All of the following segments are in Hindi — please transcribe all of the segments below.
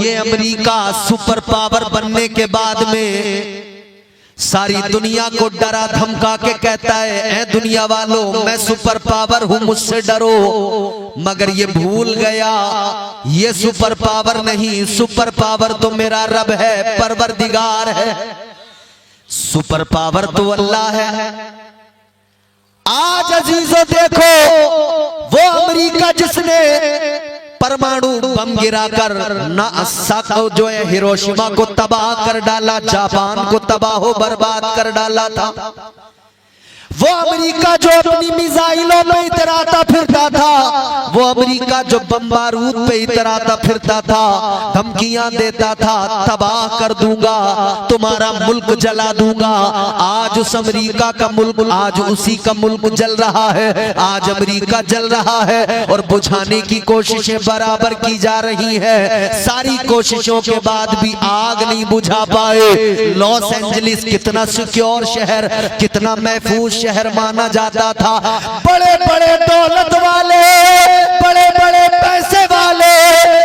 ये अमेरिका सुपर पावर बनने के बाद में सारी दुनिया को डरा धमका के कहता है, ऐ दुनिया वालों मैं सुपर पावर हूं, मुझसे डरो। मगर ये भूल गया ये सुपर पावर नहीं, सुपर पावर तो मेरा रब है, परवरदिगार है। सुपर पावर तो अल्लाह है। आज अजीजों देखो वो अमेरिका जिसने परमाणु बम गिराकर नासाको जो है हिरोशिमा को तबाह कर डाला, जापान को तबाह बर्बाद कर डाला था, वो अमेरिका जो अपनी मिसाइलों पे इतराता फिरता था, वो अमेरिका जो बम बारूद पे इतराता फिरता था, धमकियां देता था, तबाह कर दूंगा, तुम्हारा मुल्क जला दूंगा। आज उस अमेरिका का मुल्क, आज उसी का मुल्क जल रहा है। आज अमेरिका जल रहा है और बुझाने की कोशिशें बराबर की जा रही है। सारी कोशिशों के बाद भी आग नहीं बुझा पाए। लॉस एंजलिस कितना सिक्योर शहर, कितना महफूज शहर माना जाता था। बड़े बड़े दौलत वाले, बड़े बड़े पैसे वाले,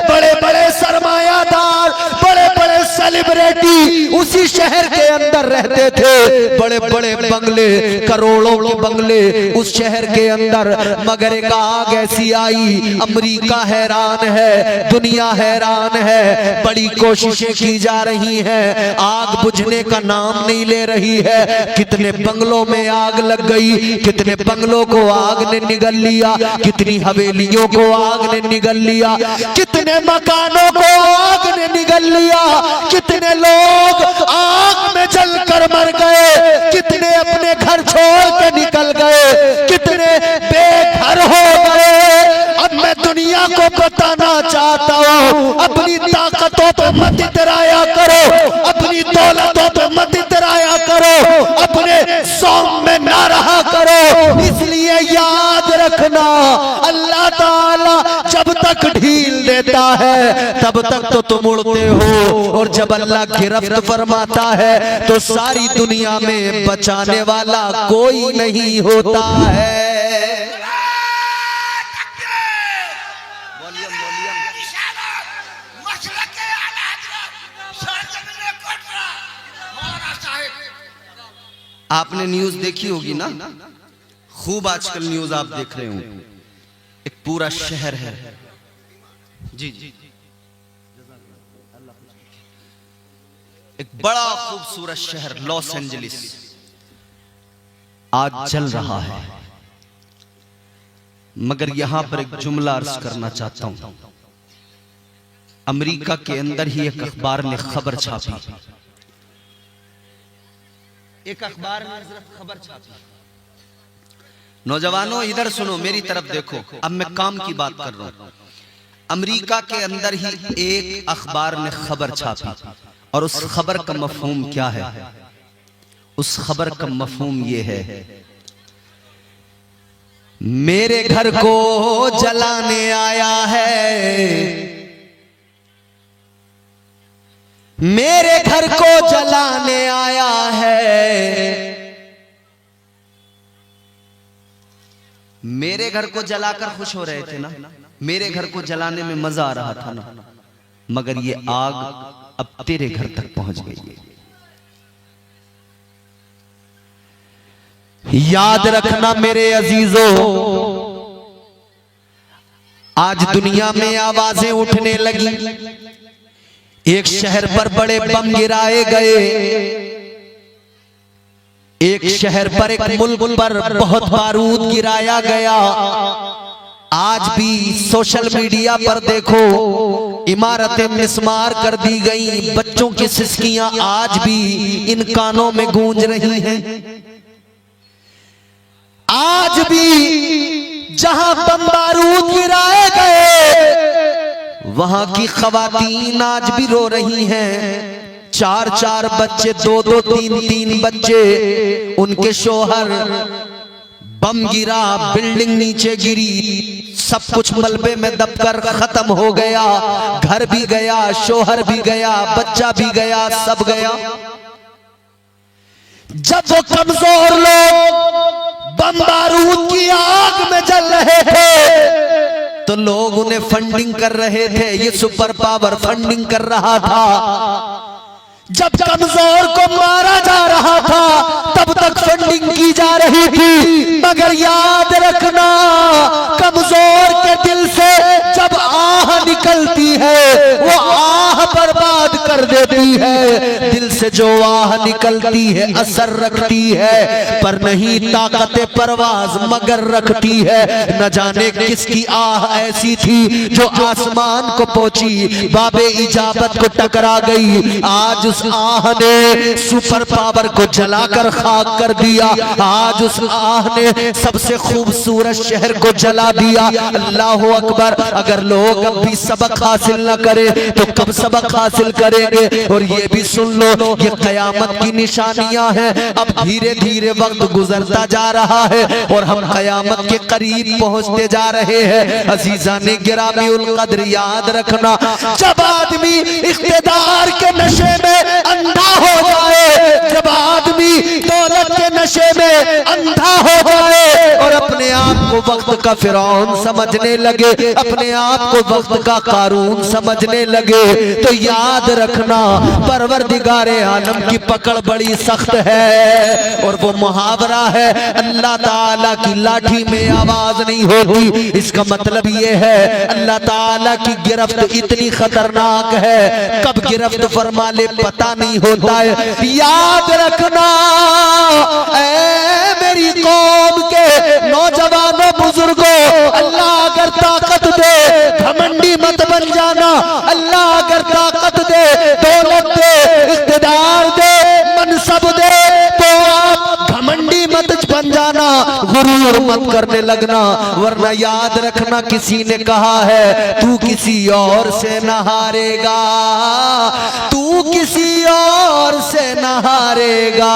बड़े बड़े सरमायादार, बड़े बड़े सेलिब्रिटी उसी शहर के अंदर रहते थे। बड़े बड़े बंगले, करोड़ों के बंगले उस शहर के अंदर। मगर एक आग ऐसी आई, अमेरिका हैरान है, दुनिया हैरान है। बड़ी कोशिशें की जा रही हैं, आग बुझने का नाम नहीं ले रही है। कितने बंगलों में आग लग गई, कितने बंगलों को आग ने निगल लिया, कितनी हवेलियों को आग ने निगल लिया, कितने मकानों को आग ने निगल लिया, कितने लोग आग में जलकर मर गए, कितने अपने घर छोड़ के निकल गए, कितने बेघर हो गए। अब मैं दुनिया को बताना चाहता हूँ, अपनी ताकतों पे मत इतराया करो, अपनी दौलतों पे मत इतराया करो, अपने सौम में ना रहा करो। इसलिए याद रखना, अल्लाह ताला जब तक ढील देता है तब तक तो तुम उड़ते हो, और जब अल्लाह गिरफ्त फरमाता है तो सारी दुनिया में बचाने वाला कोई नहीं होता है। आपने न्यूज देखी होगी ना, खूब आजकल न्यूज आप देख रहे हो। एक पूरा शहर है जी, एक बड़ा खूबसूरत शहर लॉस एंजलिस आज जल रहा है। मगर यहां पर एक जुमला अर्ज करना चाहता हूं। अमेरिका के अंदर ही एक अखबार ने खबर छापी, एक अखबार ने सिर्फ खबर छापी। नौजवानों इधर सुनो, मेरी तरफ देखो, अब मैं काम की बात कर रहा हूं। अमेरिका के अंदर ही एक अखबार ने खबर छापी, और उस खबर का मफहूम क्या है? उस खबर का मफहूम ये है, मेरे घर को जलाने आया है, मेरे घर को जलाने आया है। मेरे घर को जलाकर खुश हो रहे थे ना, मेरे घर को जलाने में मजा आ रहा था ना, मगर ये आग अब तेरे घर तक पहुंच गई है। याद रखना मेरे अजीजों, आज दुनिया में आवाजें उठने लगी। एक शहर पर बड़े बम गिराए गए, एक शहर पर, एक मुल्क पर बहुत बारूद गिराया गया। आज भी सोशल मीडिया पर देखो, इमारतें मिस्मार कर दी गई, बच्चों की सिसकियां आज भी इन कानों में गूंज रही हैं। आज भी जहां बम बारूद गिराए गए वहां की खवातीन आज भी रो रही हैं। 4-4 बच्चे, 2-2, 3-3 बच्चे, उनके शोहर, बम गिरा, बिल्डिंग नीचे गिरी, सब कुछ मलबे में दबकर खत्म हो गया। घर भी गया, शोहर भी गया, बच्चा भी गया, सब गया। जब वो कमजोर लोग बम बारूद की आग में जल रहे थे तो लोग उन्हें फंडिंग कर रहे थे। ये सुपर पावर फंडिंग कर रहा था। जब कमजोर को मारा जा रहा था तब तक फंडिंग की जा रही थी। मगर याद रखना, कमजोर के दिल से जब आह निकलती है वो आह बर्बाद कर देती है। दिल से जो आह निकलती है असर रखती है, पर नहीं ताकत परवाज मगर रखती है। न जाने किसकी आह ऐसी थी जो आसमान को पहुंची, बाबे इजाबत को टकरा गई। आज उस आह ने सुपर पावर को जलाकर खाक कर दिया। आज उस आह ने सबसे खूबसूरत शहर को जला दिया। अल्लाह अकबर। अगर लोग अब भी सबक हासिल न करें तो कब सबक हासिल करेंगे? और ये भी सुन लो, ये कयामत की निशानियां हैं। अब धीरे धीरे वक्त गुजरता जा रहा है और हम कयामत के करीब पहुंचते जा रहे हैं। अजीजा ने गिरामी उल कद्र, याद रखना, जब आदमी इख्तिदार के नशे में अंधा हो जाए, जब आदमी दौलत के नशे में अंधा हो जाए और अपने आप को वक्त का फिरौन समझने लगे, अपने आप को वक्त का कारून समझने लगे, तो याद रखना परवरदिगारे आलम की पकड़ बड़ी सख्त है। और वो मुहावरा है, अल्लाह ताला की लाठी में आवाज नहीं होती। इसका मतलब ये है अल्लाह ताला की गिरफ्त इतनी खतरनाक है, कब गिरफ्त फरमा ले पता नहीं होता है। याद रखना, ऐ मेरी कौम के नौजवानों बुजुर्गों, अल्लाह अगर ताकत दे घमंडी मत बन जाना। अल्लाह अगर ताकत दे, दौलत दे, इख्तिदार दे, मनसब दे, तो आप घमंडी मत बन जाना, गुरूर मत करने लगना। वरना याद रखना, किसी ने कहा है तू किसी और से न हारेगा, तू किसी और से न हारेगा,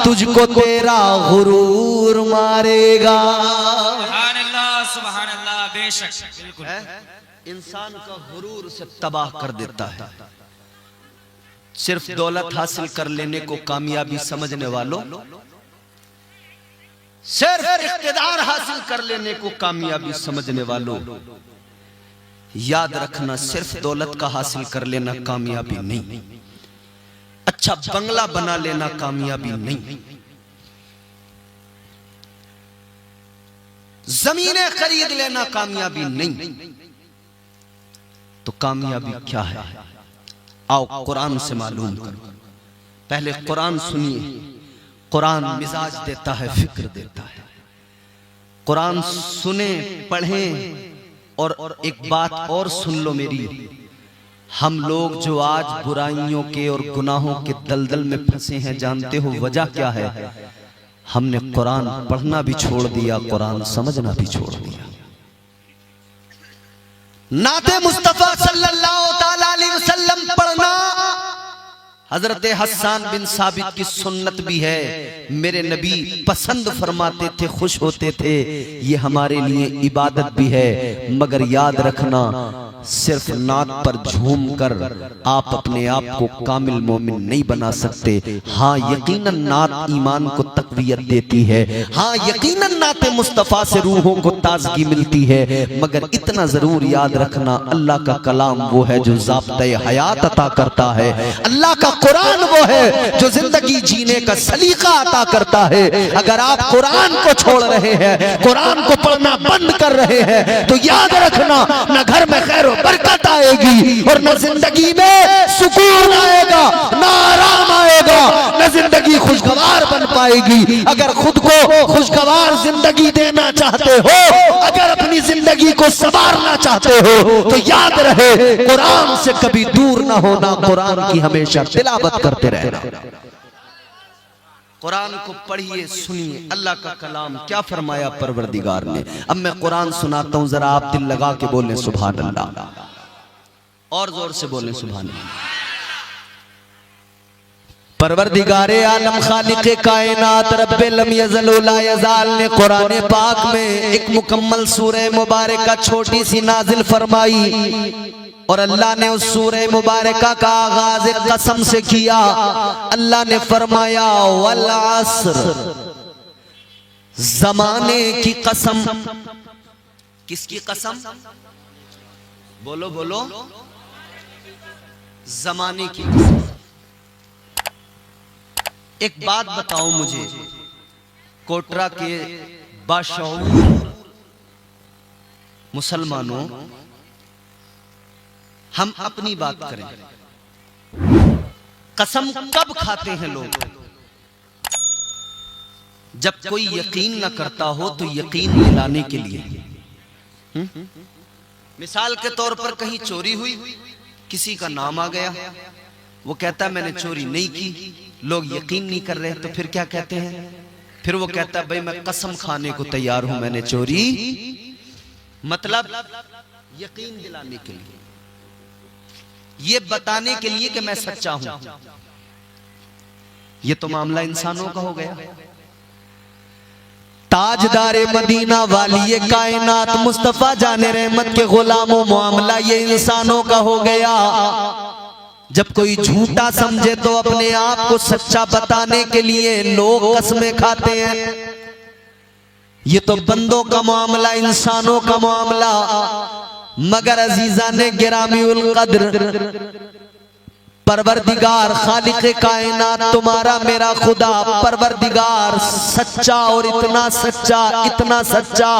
तुझको तेरा गुरूर मारेगा। सुभान अल्लाह, सुभान अल्लाह। बेशक बिल्कुल इंसान का गुरूर से तबाह कर देता है। सिर्फ दौलत हासिल कर लेने को कामयाबी समझने वालों, सिर्फ इख्तिदार हासिल कर लेने को कामयाबी समझने वालों, याद रखना, सिर्फ दौलत का हासिल कर लेना कामयाबी नहीं, अच्छा बंगला बना लेना कामयाबी नहीं, जमीनें खरीद लेना कामयाबी नहीं। तो कामयाबी क्या है? आओ कुरान से मालूम करो। पहले कुरान सुनिए। कुरान मिजाज देता है, फिक्र देता है। कुरान सुने, पढ़ें। और एक बात और सुन लो मेरी, हम लोग जो आज बुराइयों के और गुनाहों के दलदल में फंसे हैं, जानते हो वजह क्या है? हमने कुरान पढ़ना भी छोड़ दिया, कुरान समझना भी छोड़ दिया। नाते मुस्तफा सल्लल्लाहु ताला अलैहि वसल्लम पढ़ना हजरत हसन बिन साबित की सुन्नत भी है। मेरे नबी पसंद फरमाते थे, खुश होते थे, ये हमारे लिए इबादत भी है। मगर याद रखना, सिर्फ नात पर झूम कर आप अपने आप को कामिल मोमिन नहीं बना सकते। हाँ यकीनन नात ईमान को तकवीयत देती है, हाँ यकीनन नाते मुस्तफा से रूहों को ताजगी मिलती है। मगर इतना जरूर याद रखना, अल्लाह का कलाम वो है जो ज़ाब्ते हयात अता करता है। अल्लाह का कुरान वो है जो जिंदगी जीने का सलीका अता करता है। अगर आप कुरान को छोड़ रहे हैं, कुरान को पढ़ना बंद कर रहे हैं, तो याद रखना, न घर में खैर बरकत आएगी और न जिंदगी में सुकून आएगा, न आराम आएगा, न जिंदगी खुशगवार बन पाएगी। अगर खुद को खुशगवार जिंदगी देना चाहते हो, अगर अपनी जिंदगी को संवारना चाहते हो, तो याद रहे कुरान से कभी दूर ना होना, कुरान की हमेशा तिलावत करते रहना। कुरान को पढ़िए, सुनिए, अल्लाह का कलाम क्या फरमाया परवरदिगार ने। अब मैं कुरान सुनाता हूं, जरा आप दिल लगा के बोलें सुभान अल्लाह, और जोर से बोलें सुभान अल्लाह। परवरदिगारे आलम खालिक़े कायनात रब्बे लम यज़ल व ला यज़ाल ने कुरान पाक में एक मुकम्मल सूरह मुबारका छोटी सी नाजिल फरमाई। और अल्लाह ने उस सूरह मुबारका का आगाज एक कसम से किया। अल्लाह ने फरमाया वल अस्र, जमाने की कसम, किसकी कसम? बोलो बोलो। जमाने की कसम। एक बात बताओ मुझे, कोटरा के बाशऊर मुसलमानों, हम अपनी बात करें, कसम कब खाते हैं लोग? जब कोई यकीन न करता हो तो यकीन दिलाने के लिए। मिसाल के तौर पर कहीं चोरी हुई, किसी का नाम आ गया, वो कहता है मैंने चोरी नहीं की, लोग यकीन नहीं कर रहे, तो फिर क्या कहते हैं? फिर वो कहता है भाई मैं कसम खाने को तैयार हूं मैंने चोरी, मतलब यकीन दिलाने के लिए, ये बताने के लिए कि मैं सच्चा हूं। ये तो मामला इंसानों का हो गया। ताजदारे मदीना वाली कायनात मुस्तफा जाने रहमत के गुलामों, मामला ये इंसानों का हो गया। जब कोई झूठा समझे तो अपने आप को सच्चा बताने के लिए लोग कसमें खाते हैं। ये तो बंदों का मामला, इंसानों का मामला। मगर अजीजा ने गिरामी उल कद्र परवरदिगार खालिक कायनात तुम्हारा मेरा खुदा परवरदिगार सच्चा, और इतना सच्चा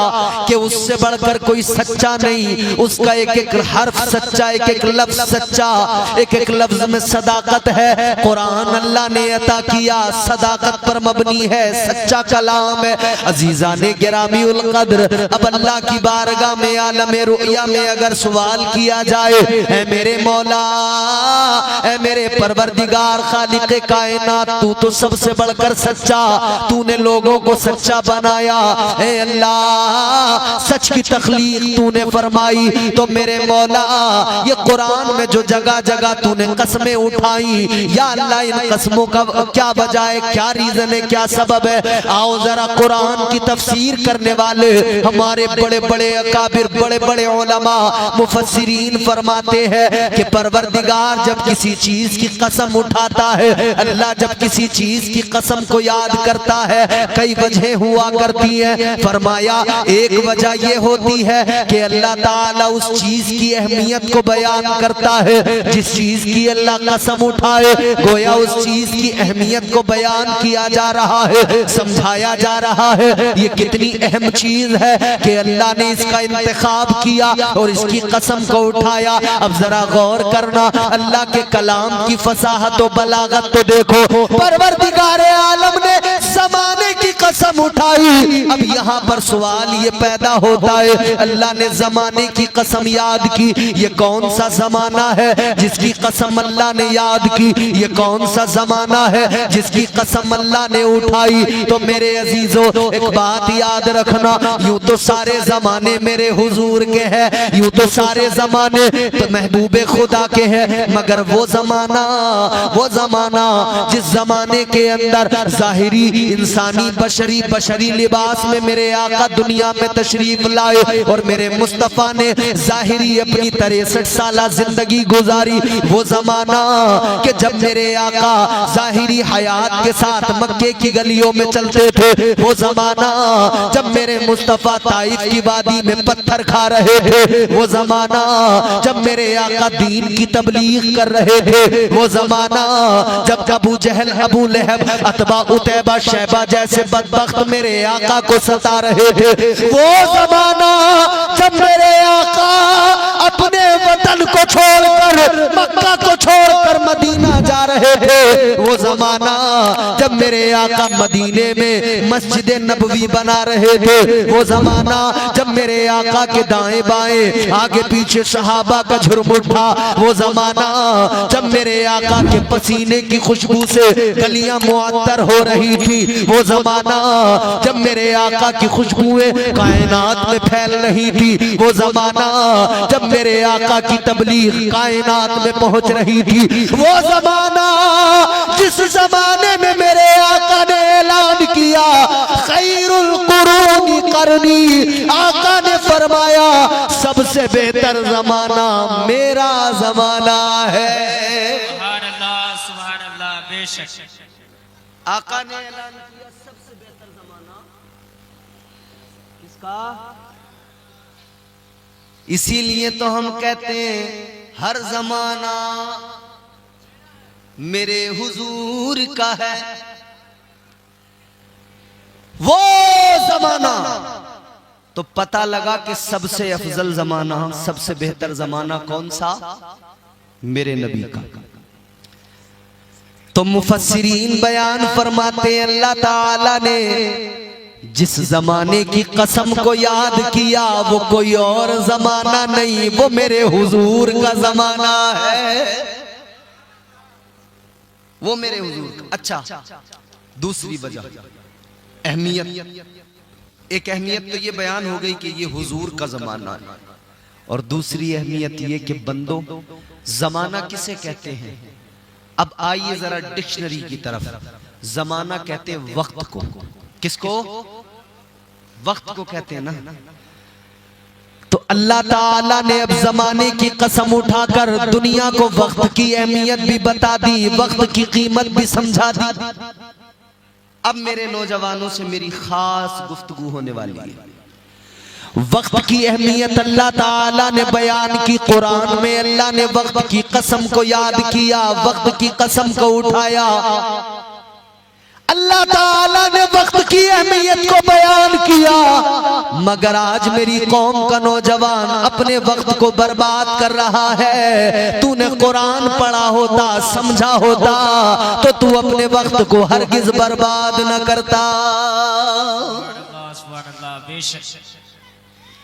कि उससे बढ़कर कोई सच्चा नहीं। उसका एक एक हर्फ सच्चा, एक एक लफ्ज सच्चा, एक एक लफ्ज में सदाकत है। कुरान अल्लाह ने अता किया, सदाकत पर मबनी है, सच्चा कलाम है। अजीजा ने गिरामी उल कद्र, अब अल्लाह की बारगाह में आलम रुया में अगर सवाल किया जाए, ऐ मेरे मौला, ऐ मेरे परवरदिगार खालिक कायनात, तू तो सबसे बढ़कर सच्चा, तूने लोगों को सच्चा बनाया। ए अल्लाह, सच की तखलीक तूने फरमाई, तो मेरे मौला ये कुरान में जो जगह जगह तूने कसमें उठाई, या अल्लाह इन कसमों का क्या वजह है, क्या रीजन है, क्या सबब है? आओ जरा कुरान की तफसीर करने वाले हमारे बड़े बड़े अकाबिर, बड़े बड़े उलमा मुफस्सिरीन फरमाते हैं कि परवरदिगार जब किसी चीज की कसम उठाता है, अल्लाह जब किसी चीज की कसम को याद करता है, कई वजह हुआ करती है। फरमाया एक वजह ये होती है कि अल्लाह ताला उस चीज की अहमियत को बयान करता है, जिस चीज की अल्लाह कसम उठाए, गोया उस चीज की अहमियत को बयान किया जा रहा है, समझाया जा रहा है। ये कितनी अहम चीज है कि अल्लाह ने इसका इंतखाब किया और इसकी कसम को उठाया। अब जरा गौर करना, अल्लाह के कलाम की फसाहत और बलागत तो देखो। परवरदिगार आलम ने ज़माने की कसम उठाई। अब यहाँ पर सवाल ये पैदा होता है, अल्लाह ने ज़माने की कसम याद की, ये कौन सा ज़माना है जिसकी कसम अल्लाह ने याद की? ये कौन सा ज़माना है जिसकी कसम अल्लाह ने उठाई? तो मेरे अजीजों, एक बात याद रखना, यूं तो सारे ज़माने मेरे हुजूर के हैं, यूं तो सारे ज़माने तो महबूबे खुदा के हैं, मगर वो ज़माना जिस ज़माने के अंदर ज़ाहिरी इंसानी बशरी लिबास में मेरे आका दुनिया में तशरीफ लाए और मेरे मुस्तफ़ा ने ज़ाहिरी अपनी 63 साला जिंदगी गुजारी, वो ज़माना कि जब मेरे आका ज़ाहिरी हयात के साथ मक्के की गलियों में चलते थे, वो ज़माना जब मेरे मुस्तफ़ा ताइफ की वादी में पत्थर खा रहे थे, वो ज़माना जब मेरे आका दीन की तबलीग कर रहे थे, वो ज़माना जब अबू जहल, अबू लहब, अतबा, उतैबा, शैबा जैसे बदबख्त मेरे आका को सता रहे थे, वो ज़माना जब मेरे आका अपने वतन को छोड़कर, मक्का को छोड़कर मदीना जा रहे थे, वो ज़माना जब मेरे आका मदीने में मस्जिद नबवी बना रहे थे, वो ज़माना जब मेरे आका के दाएं बाएं आगे पीछे सहाबा का झुरमुट था, वो ज़माना जब मेरे आका के पसीने की खुशबू से गलियां मुअत्तर हो रही थी, वो ज़माना जब मेरे आका की खुशबुएं कायनात में फैल रही थी, वो ज़माना जब मेरे आका की तबलीग कायनात में पहुंच रही थी, वो ज़माना जिस ज़माने में मेरे आका ने ऐलान किया खैरुल कुरूनी करनी, आका ने फरमाया सबसे बेहतर ज़माना मेरा ज़माना है। सुभान अल्लाह, बेशक आका ने ऐलान किया सबसे बेहतर ज़माना किसका? इसीलिए तो हम कहते हैं हर जमाना मेरे हुजूर का है। वो जमाना तो पता लगा कि सबसे अफजल जमाना, सबसे बेहतर जमाना कौन सा? मेरे नबी का। तो मुफस्सिरीन बयान फरमाते हैं अल्लाह ताला ने जिस जमाने की कसम को याद किया वो कोई और जमाना नहीं, वो मेरे हुजूर का जमाना है, वो मेरे हुजूर का। अच्छा, दूसरी वजह अहमियत, एक अहमियत तो ये बयान हो गई कि ये हुजूर का जमाना है, और दूसरी अहमियत ये कि बंदों जमाना किसे कहते हैं? अब आइए जरा डिक्शनरी की तरफ। जमाना कहते हैं वक्त को। किसको? वक्त को कहते हैं ना। तो अल्लाह ताला ने अब जमाने की कसम उठाकर दुनिया को वक्त की अहमियत भी बता दी, वक्त की कीमत भी समझा दी। अब मेरे नौजवानों से मेरी खास गुफ्तगू होने वाली है। वक्त की अहमियत अल्लाह ताला ने बयान की कुरान में। अल्लाह ने वक्त की कसम को याद किया, वक्त की कसम को उठाया। अल्लाह ताला ने वक्त की अहमियत को बयान किया, मगर आज मेरी कौम का नौजवान अपने वक्त को बर्बाद कर रहा है। तूने कुरान पढ़ा होता, समझा होता, तो तू अपने वक्त को हरगिज बर्बाद न करता।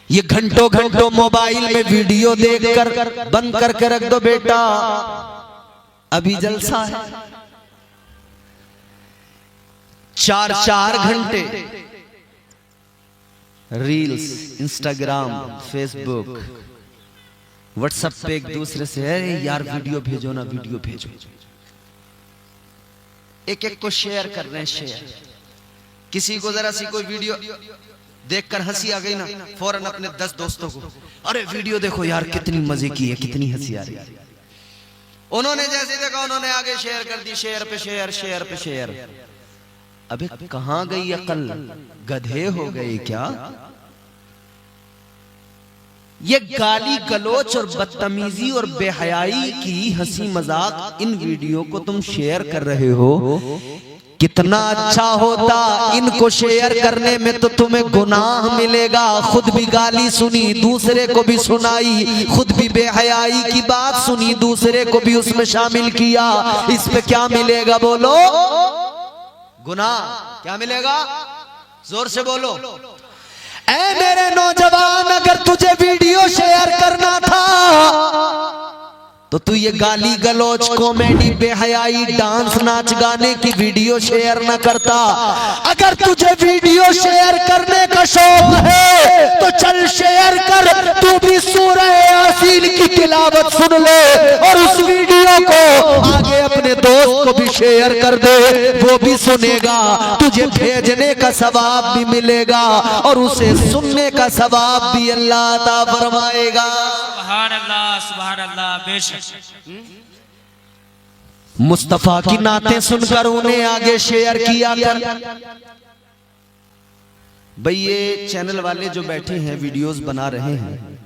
ये घंटों घंटों मोबाइल में वीडियो देखकर बंद करके रख दो बेटा, अभी जलसा है। 4-4 घंटे रील्स, इंस्टाग्राम, फेसबुक, व्हाट्सएप पे एक दूसरे से अरे यार वीडियो भेजो ना, वीडियो भेजो, एक एक को शेयर कर रहे हैं। शेयर, किसी को जरा सी कोई वीडियो देखकर हंसी आ गई ना, फौरन अपने 10 दोस्तों को अरे वीडियो देखो यार कितनी मजे की है, कितनी हंसी आ रही है। उन्होंने जैसे देखा उन्होंने आगे शेयर कर दी, शेयर पे शेयर, शेयर पे शेयर। अबे कहां गई अकल? गधे हो गए क्या? ये गाली गलोच और बदतमीजी और बेहयाई की हंसी मजाक इन वीडियो को तुम शेयर कर रहे हो। कितना अच्छा होता इनको शेयर करने में, तो तुम्हें गुनाह मिलेगा। खुद भी गाली सुनी, दूसरे को भी सुनाई, खुद भी बेहयाई की बात सुनी, दूसरे को भी उसमें शामिल किया। इस पे क्या मिलेगा बोलो? गुनाह। क्या मिलेगा? जोर से बोलो। ऐ मेरे नौजवान, अगर तुझे वीडियो शेयर करना था तो तू ये गाली गलोच, कॉमेडी, बेहयाई, डांस, नाच गाने की वीडियो शेयर न करता। अगर तुझे वीडियो शेयर करने का शौक है तो चल शेयर कर, तू भी सूरह यासीन की तिलावत सुन ले और उस वीडियो को आगे अपने दोस्त को भी शेयर कर दे, वो भी सुनेगा। तुझे भेजने का सवाब भी मिलेगा और उसे सुनने का सवाब भी अल्लाह अता फरमाएगा। सुभान अल्लाह, सुभान अल्लाह, बेशक। मुस्तफा की नातें सुनकर उन्हें आगे शेयर किया कर। भाई ये चैनल वाले जो बैठे हैं वीडियोस बना रहे हैं,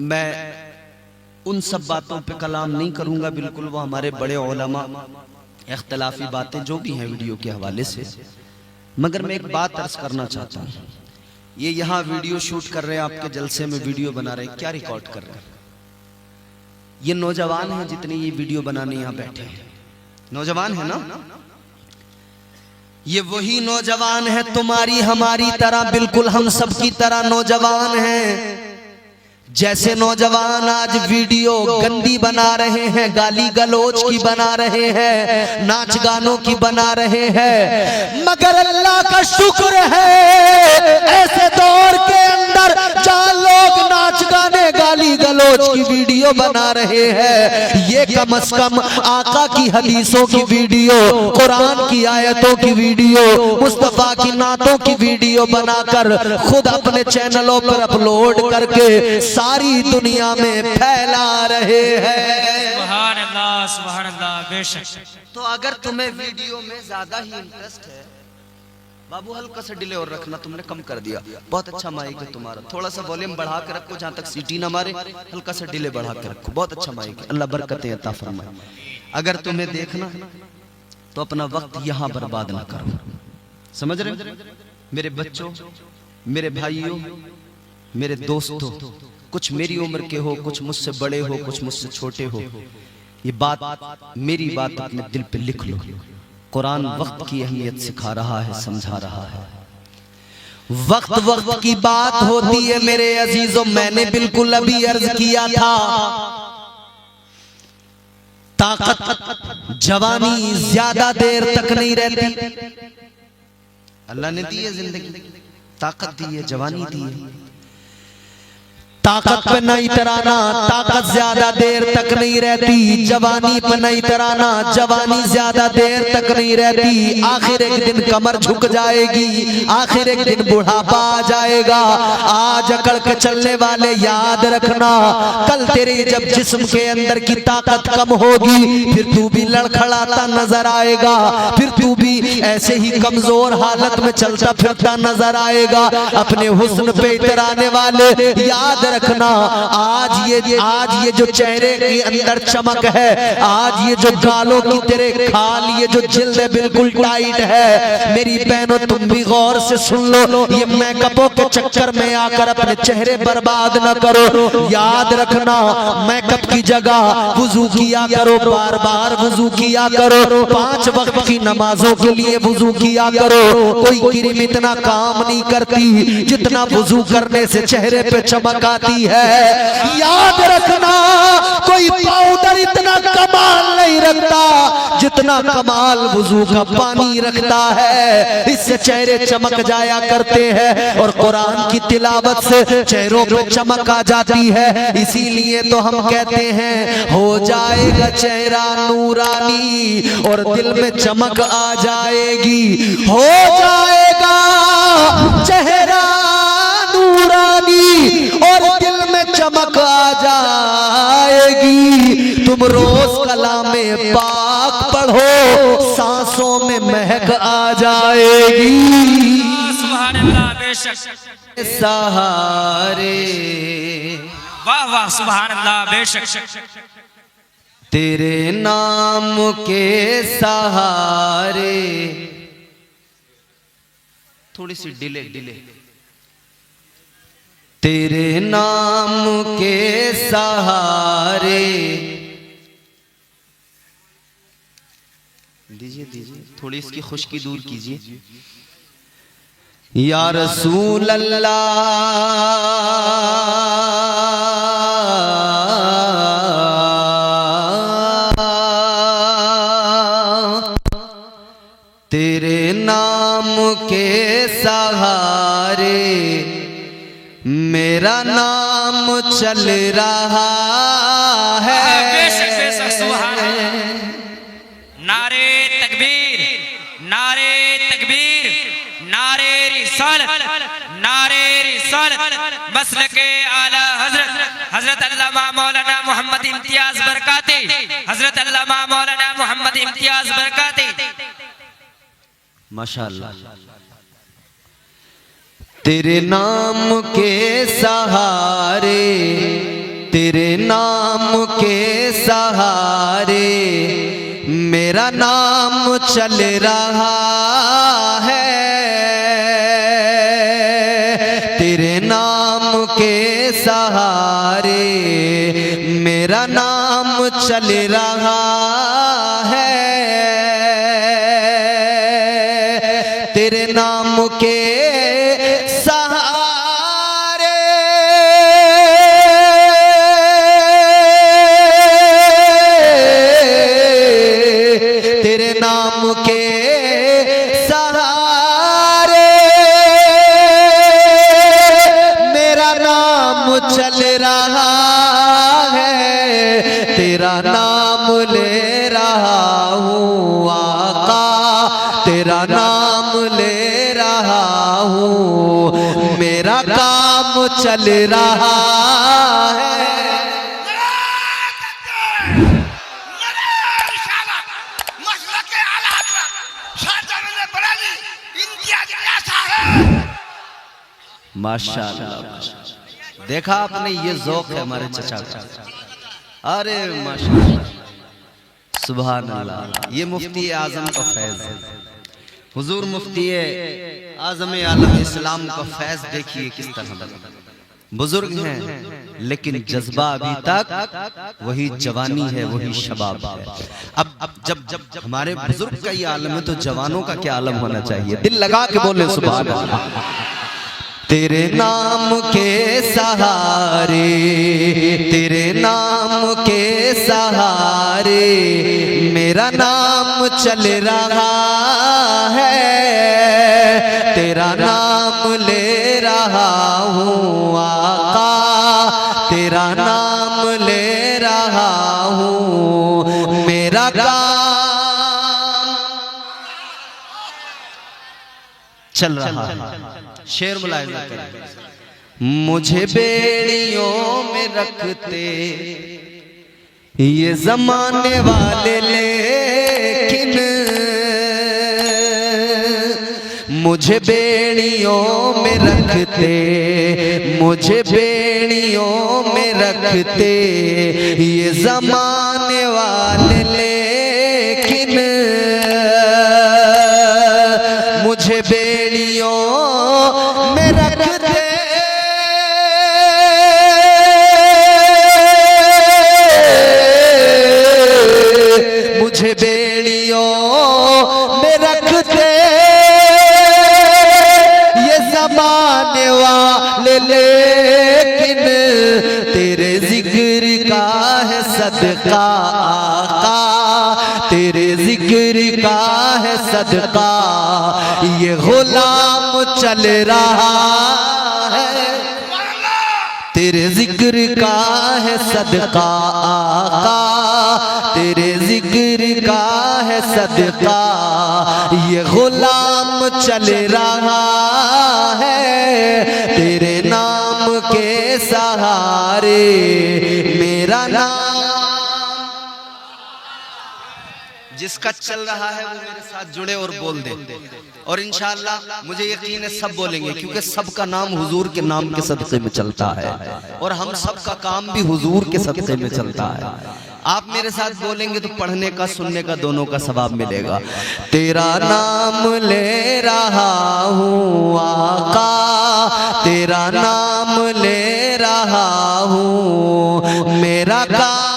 मैं उन सब बातों पे कलाम नहीं करूंगा, बिल्कुल वो हमारे बड़े उलमा, इख्तिलाफी बातें जो भी हैं वीडियो के हवाले से। मगर मैं एक बात अर्ज करना चाहता हूं। ये यहाँ वीडियो शूट कर रहे हैं, आपके जलसे में वीडियो बना रहे हैं, क्या रिकॉर्ड कर रहे हैं? ये नौजवान हैं जितने ये वीडियो बनाने यहाँ बैठे हैं, नौजवान है ना? ये वही नौजवान है तुम्हारी हमारी तरह, बिल्कुल हम सब की तरह नौजवान हैं। जैसे नौजवान आज वीडियो गंदी बना रहे हैं, गाली गलोच की बना रहे हैं, नाच गानों की बना रहे हैं, मगर अल्लाह का शुक्र है ऐसे दौर के अंदर जहां लोग नाच गाने, गाली गलोच की वीडियो बना रहे हैं, ये कम से कम आका की हदीसों की वीडियो, कुरान की आयतों की वीडियो, मुस्तफा की नातों की वीडियो बनाकर खुद अपने चैनलों पर अपलोड करके सारी दुनिया में फैला रहे हैं। सुभान अल्लाह, सुभान अल्लाह, बेशक। तो अगर तुम्हें वीडियो में ज्यादा ही इंटरेस्ट है, बाबू हल्का सा डिले और रखना, तुमने कम कर दिया। बहुत अच्छा माइक है तुम्हारा, थोड़ा सा वॉल्यूम बढ़ा के रखो जहां तक सीटी ना मारे, हल्का सा डिले बढ़ा के रखो। बहुत अच्छा माइक है, अल्लाह बरकतें अता फरमाए। अगर तुम्हें देखना तो अपना वक्त यहां बर्बाद ना करो, समझ रहे मेरे बच्चों, मेरे भाइयों, मेरे दोस्तों, कुछ मेरी उम्र के हो, कुछ मुझसे बड़े हो, कुछ मुझसे छोटे हो, ये बात मेरी बात अपने दिल पे लिख लो। कुरान वक्त की अहमियत सिखा रहा है, समझा रहा है। वक्त वक्त की बात होती है मेरे अजीजों, मैंने बिल्कुल अभी अर्ज किया था, ताकत जवानी ज्यादा देर तक नहीं रहती। अल्लाह ने दी है जिंदगी, ताकत दी है, जवानी दी है, ताकत पे नहीं तराना, ताकत ज्यादा देर तक नहीं रहती। जवानी पे नहीं तराना, जवानी ज्यादा देर तक नहीं रहती। आखिर एक दिन कमर झुक जाएगी, आखिर एक दिन बुढ़ापा आ जाएगा। आज अकड़ के चलने वाले याद रखना, कल तेरे जब जिस्म के अंदर की ताकत कम होगी, फिर तू भी लड़खड़ाता नजर आएगा, फिर तू भी ऐसे ही कमजोर हालत में चलता फिरता नजर आएगा। अपने हुस्न पे इतराने वाले याद रखना, आज ये जो चेहरे के अंदर चमक है, आज ये जो गालों की तेरे खाल, ये जो जिल्द बिल्कुल टाइट है, मेरी बहनों तुम भी गौर से सुन लो, ये मेकअपों के चक्कर में आकर अपने चेहरे बर्बाद न करो। याद रखना, मेकअप की जगह वुजू किया करो, बार बार वुजू किया करो, 5 वक्त की नमाजों के लिए वुजू किया करो। कोई क्रीम इतना काम नहीं करती जितना वुजू करने से चेहरे पे चमक आती है। याद रखना, कोई पाउडर इतना कमाल नहीं रखता जितना कमाल वुजू का पानी रखता है। इससे चेहरे चमक जाया करते हैं और कुरान की तिलावत से चेहरों पे चमक आ जाती है। इसीलिए तो हम कहते हैं, हो जाएगा चेहरा नूरानी और दिल में चमक आ जाएगी। हो जाएगा चेहरा नूरानी और दिल में चमक आ जाएगी। तुम रोज कलामे पाक पढ़ो, सांसों में महक आ जाएगी। सुभान अल्लाह, बेशक सहारे, वाह वाह, सुभान अल्लाह, बेशक तेरे नाम के सहारे। थोड़ी सी डिले तेरे नाम के सहारे। दीजिए थोड़ी इसकी खुशकी दूर कीजिए। या रसूल अल्लाह, तेरे नाम के सहारे मेरा नाम चल रहा है। बेशक बेशक, सुभान अल्लाह। नारे तकबीर, नारे तकबीर, नारे रिसालत, नारे रिसालत, मसलके आला हजरत अल्लामा मौलाना मोहम्मद इम्तियाज बरकाती, हजरत अल्लामा मौलाना मोहम्मद इम्तियाज बरकाती। माशाअल्लाह। तेरे नाम के सहारे, तेरे नाम के सहारे मेरा नाम चल रहा है। तेरे नाम के सहारे मेरा नाम चल रहा है। तेरे नाम के चल रहा है। तेरा नाम ले रहा हूँ आका, तेरा नाम ले रहा हूँ, मेरा काम चल रहा है। माशाअल्लाह। देखा आपने, ये ज़ौक़ है हमारे चचा का। अरे माशाअल्लाह, सुभान अल्लाह। ये मुफ्ती आज़म का फैज़ है, हुजूर मुफ्ती आज़म आलम इस्लाम का फैज़ देखिए किस तरह। बुजुर्ग हैं लेकिन जज्बा अभी तक वही जवानी है, वही शबाब है। अब जब हमारे बुजुर्ग का ये आलम है तो जवानों का क्या आलम होना चाहिए। दिल लगा के बोले सुभान अल्लाह। तेरे नाम के सहारे, तेरे नाम के सहारे मेरा नाम चल रहा है, तेरा नाम ले रहा हूँ आका, तेरा नाम ले रहा हूँ। मेरा काम चल रहा है। शेर मुलाहिजा करें। मुझे बेड़ियों में रखते ये जमाने वाले, लेकिन मुझे बेड़ियों में रखते, मुझे बेड़ियों में रखते ये जमाने वाले, लेकिन मुझे बेड़ियों में रखते मुझे बेड़ियों में रखते ये ज़माने वाले, लेकिन तेरे जिक्र का है सदका आका, तेरे जिक्र का है सदका ये गुलाम चल रहा है, तेरे जिक्र का है सदका आका, तेरे जिक्र का है सदका ये गुलाम चल रहा है, तेरे नाम के सहारे मेरा नाम। जिसका चल रहा है वो मेरे साथ जुड़े और बोल दे, और इंशाअल्लाह मुझे यकीन है सब बोलेंगे, क्योंकि सबका नाम हुजूर के नाम के सदक़े में चलता है और हम सबका काम भी हुजूर के सदक़े में चलता है। आप मेरे साथ बोलेंगे तो पढ़ने का सुनने का दोनों का सवाब मिलेगा। तेरा नाम ले रहा हूँ आका, तेरा नाम ले रहा हूँ, मेरा काम।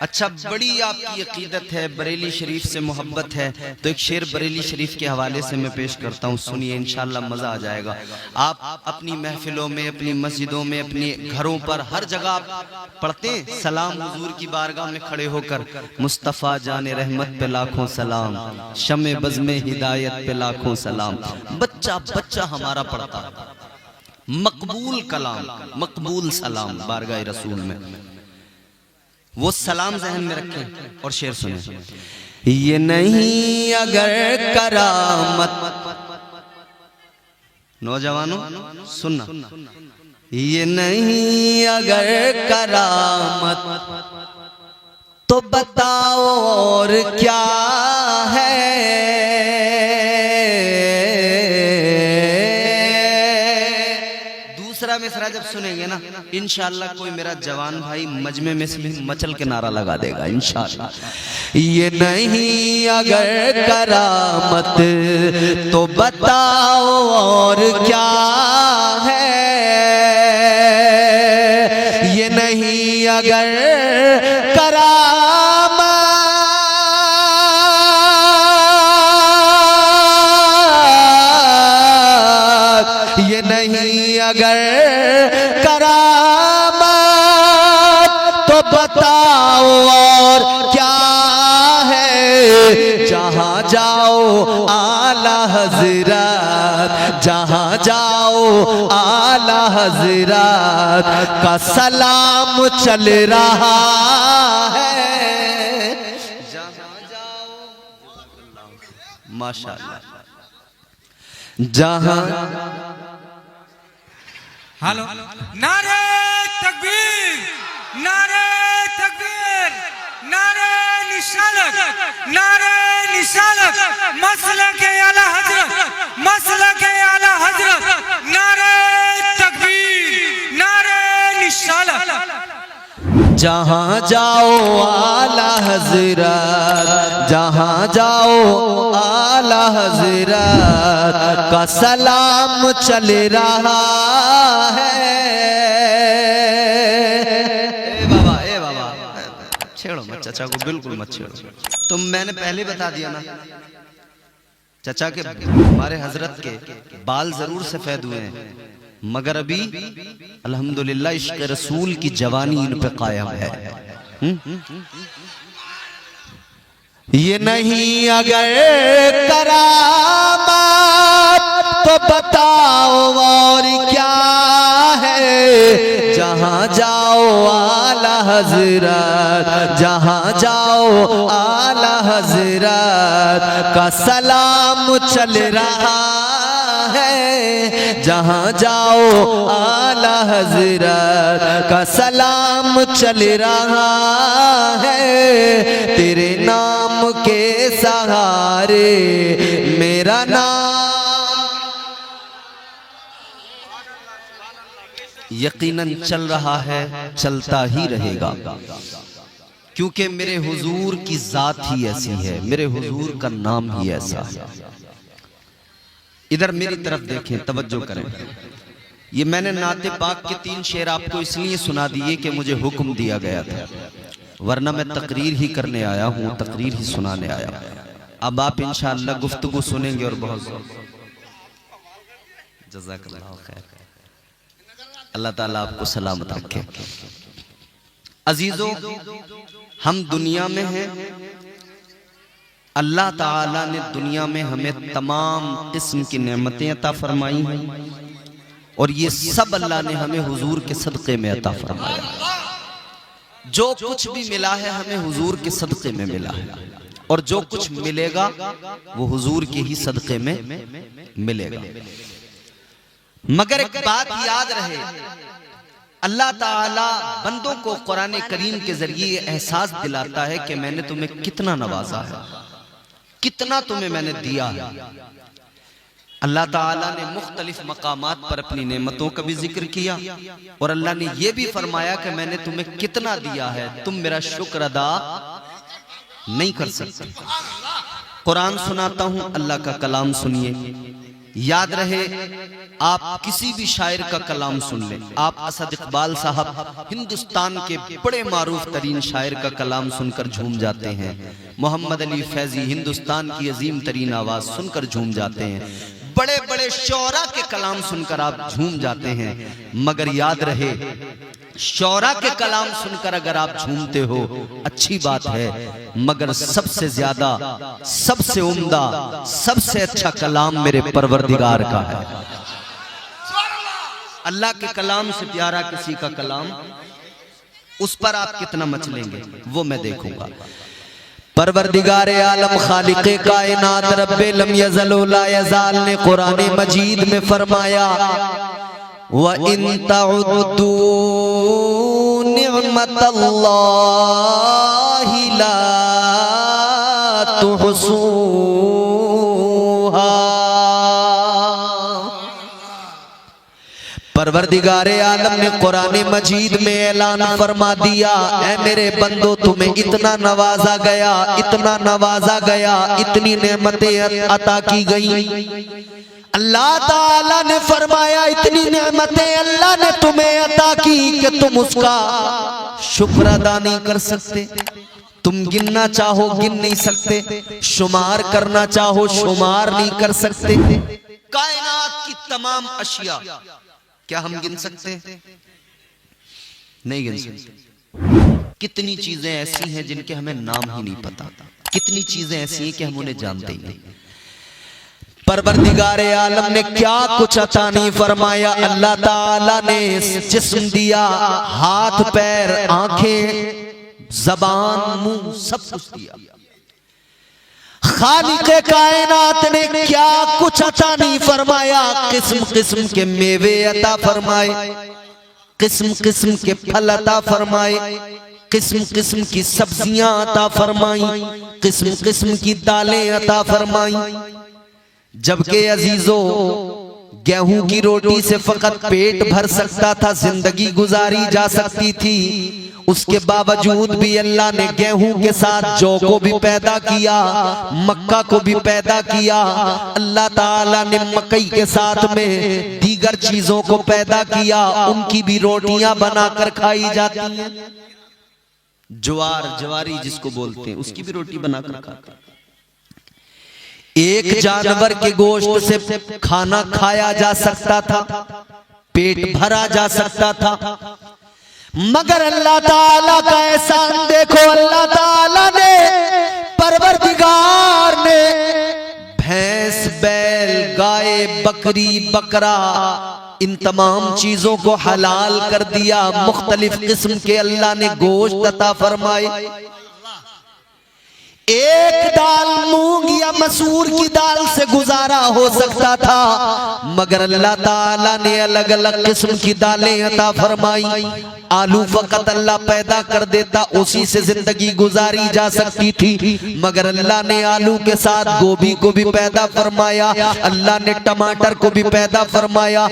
अच्छा, बड़ी आपकी अकीदत है, बरेली शरीफ से मोहब्बत है, तो एक शेर बरेली शरीफ के हवाले से मैं पेश करता हूँ, सुनिए, इंशाअल्लाह मज़ा आ जाएगा। आप अपनी महफिलों में, अपनी मस्जिदों में, अपने घरों पर, हर जगह आप पढ़ते हैं सलाम हुजूर की बारगाह में खड़े होकर, मुस्तफ़ा जाने रहमत पे लाखों सलाम, शमे बज़्मे हिदायत पे लाखों सलाम। बच्चा बच्चा हमारा पढ़ता, मकबूल कलाम, मकबूल सलाम बारगाह रसूल में, वो सलाम जहन में रखें और शेर सुने। ये नहीं अगर करामत, नौजवानों सुनना, ये नहीं अगर करामत तो बताओ और क्या है। दूसरा मिसरा जब सुनेंगे ना, इंशाअल्लाह कोई मेरा जवान भाई मजमे में से मचल के नारा लगा देगा इंशाअल्लाह। ये नहीं अगर करामत तो बताओ और क्या है, ये नहीं अगर करामत, ये नहीं अगर करामत तो बताओ और क्या है। जहाँ जाओ आला हजरत, जहाँ जाओ आला हजरत का सलाम चल रहा है। जहाँ जाओ माशाअल्लाह, जहाँ हेलो, नारे तकबीर, नारे तकबीर, नारे निशानत, नारे निशानत, मसले के आला हजरत जहाँ जाओ आला हजरत, जहाँ जाओ आला हजरत का सलाम चल रहा है। ए बाबा छेड़ो मत चाचा को, बिल्कुल मत छेड़ो। तुम मैंने पहले बता दिया ना, चाचा के हमारे हजरत के बाल जरूर सफेद हुए हैं, मगर अभी अल्हम्दुलिल्लाह इश्क रसूल की जवानी इन पे कायम है। ये नहीं अगर करामत तो बताओ और क्या है। जहाँ जाओ आला हजरत, जहाँ जाओ आला हजरत का सलाम चल रहा है। जहाँ जाओ आला हजरत का सलाम चल रहा है। तेरे नाम के सहारे मेरा नाम यकीनन चल रहा है, चलता ही रहेगा, क्योंकि मेरे हुजूर की जात ही ऐसी है, मेरे हुजूर का नाम ही ऐसा है। इधर मेरी तरफ देखें, तवज्जो करें। ये मैंने नाते पाक के 3 शेर आपको इसलिए सुना दिए कि मुझे हुक्म दिया गया था, वरना मैं तकरीर ही करने आया हूँ, तकरीर ही सुनाने आया। अब आप इंशाअल्लाह गुफ्तगू सुनेंगे और बहुत जज़ाकल्लाह खैर। अल्लाह ताला आपको सलामत रखे। अजीजों, हम दुनिया में हैं, अल्लाह ताला ने दुनिया में हमें तमाम किस्म की नेमतें अता फरमाई हैं, और ये सब अल्लाह ने हमें हुजूर के सदक़े में अता फरमाया। जो कुछ भी मिला है हमें हुजूर के सदक़े में मिला है, और जो कुछ मिलेगा वो हुजूर के ही सदक़े में मिलेगा। मगर एक बात याद रहे, अल्लाह ताला बंदों को कुरान करीम के जरिए एहसास दिलाता है कि मैंने तुम्हें कितना नवाजा है, कितना तुम्हें मैंने दिया है। अल्लाह ताला ने मुख्तलिफ मकामात पर अपनी नेमतों का भी जिक्र किया, और अल्लाह ने यह भी फरमाया कि मैंने तुम्हें कितना दिया है, तुम मेरा शुक्र अदा नहीं कर सकते। कुरान सुनाता हूं, अल्लाह का कलाम सुनिए। याद रहे, आप किसी भी शायर का कलाम सुन लें, आप असद इकबाल साहब हिंदुस्तान के बड़े मारूफ तरीन शायर का कलाम सुनकर झूम जाते हैं, मोहम्मद अली फैजी हिंदुस्तान की अजीम तरीन आवाज सुनकर झूम जाते हैं, बड़े बड़े शौरा के कलाम सुनकर आप झूम जाते हैं। मगर याद रहे, शौरा के कलाम सुनकर अगर आप झूमते हो अच्छी बात है, मगर सबसे ज्यादा, सबसे उम्दा, सबसे अच्छा कलाम मेरे परवरदिगार का है। अल्लाह के कलाम से प्यारा किसी का कलाम, उस पर आप कितना मचलेंगे वो मैं देखूंगा। परवरदिगारे आलम खालिक़े कायनात रब्बे लम यज़ल व ला यज़ाल ने कुरान मजीद में फरमाया, व इन तउद्दू निअमतल्लाहि ला तुहसूहा। परवरदिगारे आलम ने कुरान मजीद में ऐलान फरमा दिया, ऐ मेरे बंदो तुम्हें इतना नवाजा गया, इतना नवाजा गया, इतनी नेमतें अता की गई। अल्लाह ताला ने फरमाया इतनी नेमतें अल्लाह ने तुम्हें अता की कि तुम उसका शुक्र अदा नहीं कर सकते। तुम गिनना चाहो गिन नहीं सकते, शुमार करना चाहो शुमार नहीं कर सकते। कायनात की तमाम अशिया क्या हम गिन सकते हैं? नहीं गिन सकते। कितनी चीजें ऐसी हैं जिनके हमें नाम ही नहीं पता, कितनी चीजें ऐसी हैं कि हम उन्हें जानते ही नहीं। परवरदिगारे आलम ने क्या कुछ अता नहीं फरमाया। अल्लाह ताला ने जिस्म दिया, हाथ पैर आंखें जबान मुंह सब कुछ दिया। खालिक़े कायनात ने क्या कुछ अता नहीं फरमाया। किस्म किस्म के मेवे अता फरमाए, किस्म किस्म के फल अता फरमाए, किस्म किस्म की सब्जियां अता फरमाई, किस्म किस्म की दालें अता फरमाई। जबकि अजीजों गेहूं की रोटी से फकत पेट भर सकता था, जिंदगी गुजारी जा सकती थी। उसके बावजूद भी अल्लाह ने गेहूं के साथ जौ को भी पैदा किया, मक्का को भी पैदा किया। अल्लाह ताला ने मकई के साथ में दीगर चीजों को पैदा किया, उनकी भी रोटियां बनाकर खाई जाती हैं। ज्वारी जिसको बोलते हैं, उसकी भी रोटी बनाकर खाते हैं। एक जानवर के गोश्त से खाना खाया जा सकता था, पेट भरा जा सकता था, मगर अल्लाह ताला का एहसान देखो। अल्लाह ताला ने, परवरदिगार ने भैंस, बैल, गाय, बकरी, बकरा, इन तमाम चीजों को हलाल कर दिया। मुख्तलिफ किस्म के अल्लाह ने गोश्त अता फरमाए। एक दाल मूंग या मसूर की दाल से गुजारा हो सकता था, मगर अल्लाह ताला ने अलग अलग किस्म की दालें अता फरमाई। आलू फकत अल्लाह पैदा कर देता, उसी से जिंदगी गुजारी जा सकती थी, मगर अल्लाह ने आलू के साथ गोभी को भी पैदा फरमाया, अल्लाह ने टमाटर को भी पैदा फरमाया।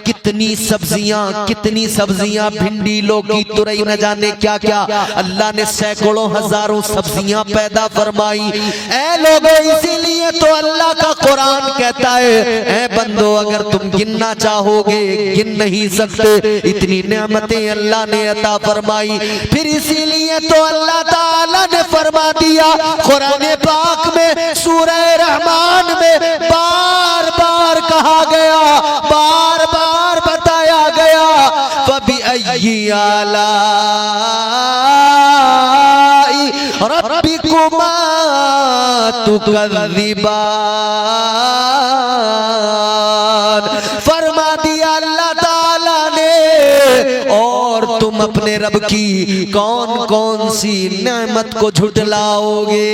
कितनी सब्जियां, भिंडी, लौकी, तुरई, न जाने क्या क्या, अल्लाह ने सैकड़ों हजारों सब्जियां पैदा फरमाई। ऐ लोगों, इसीलिए तो अल्लाह का कुरान कहता है, ऐ बंदो अगर तुम गिनना चाहोगे गिन नहीं सकते, इतनी नेमतें अल्लाह ने अता फरमाई। फिर इसीलिए तो अल्लाह ताला ने फरमा दिया कुरान पाक में, सूरह रहमान में बार बार कहा गया, बार बार बताया गया, फबिअय्यि आलाई रब्बिकुमा तुकज़्ज़िबान। फरमा दिया अल्लाह ताला ने, और तुम अपने रब की कौन कौन सी नेमत को झुटलाओगे।